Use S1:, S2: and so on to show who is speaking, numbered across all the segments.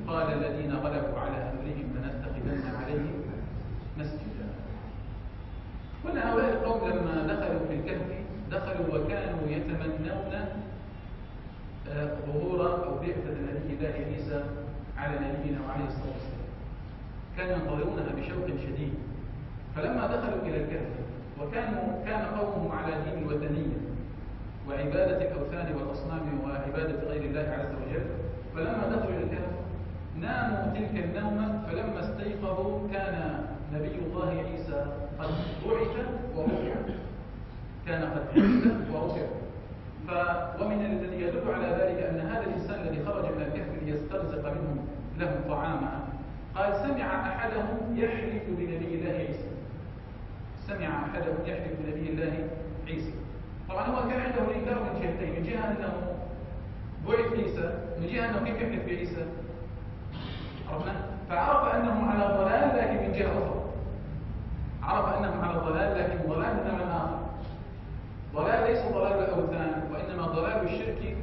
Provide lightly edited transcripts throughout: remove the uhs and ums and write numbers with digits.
S1: قال الذين غلبوا على أمرهم لنتخذن عليهم مسجدا. كل هؤلاء القوم لما دخلوا في الكهف دخلوا وكانوا يتمنون ظهور أو بعثة نبي الله عيسى على نبينا وعليه الصلاة والسلام، كانوا ينتظرونها بشوق شديد. فلما دخلوا إلى الكهف كان قومهم على دين الوثنية وعبادة الأوثان والأصنام وعبادة غير الله عز وجل، فلما دخلوا إلى الكهف ناموا تلك النومة، فلما استيقظوا كان نبي الله عيسى قد بعث ورفع، كان قد بعث ورفع. ومن الذي يدل على ذلك أن هذا الإنسان الذي خرج من الكهف ليسترزق منهم لهم طعاما، قال سمع أحدهم يحلف بنبي الله عيسى، سمع أحدهم يحلف بنبي الله عيسى. طبعا هو كان عنده إنكار من جهتين، من جهة أنه بعث عيسى، من جهة أنه كيف يحلف بعيسى، عرفنا؟ فعرف أنهم على ضلال، لكن من جهة أخرى عرف أنهم على ضلال، لكن ضلال من نوع آخر. ضلال ليس ضلال الأوثان، وإنما ضلال الشرك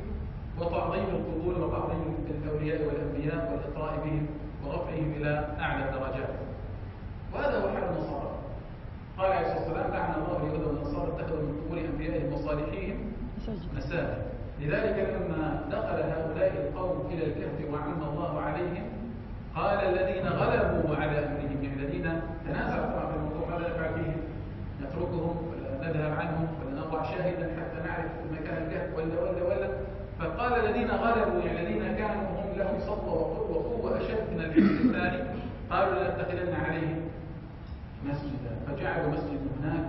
S1: وتعظيم القبور وتعظيم الأولياء والأنبياء والإطراء بهم ورفعهم إلى أعلى الدرجات. وهذا هو حال النصارى. قال عليه الصلاة والسلام لعن الله اليهود والنصارى اتخذوا من قبور أنبيائهم وصالحيهم مساجد. لذلك لما دخل هؤلاء القوم إلى الكهف وعم الله عليهم قال الذين غلبوا على أمرهم، يعني الذين تنازعوا طبعا في الموضوع ماذا نفعل فيهم، نتركهم ولا نذهب عنهم ولا نضع شاهدا حتى نعرف مكان الكهف ولا. فقال الذين غلبوا، يعني الذين كانوا هم لهم سطوة وقوة أشد من الحزب الثاني، قالوا لنتخذن عليهم مسجدا، فجعلوا مسجد هناك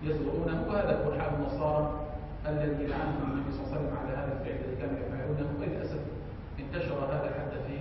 S1: يزرعونه. وهذا هو حال النصارى الذي لعنهم النبي صلى الله عليه وسلم على هذا الفعل الذي كانوا يفعلونه، وللأسف انتشر هذا حتى في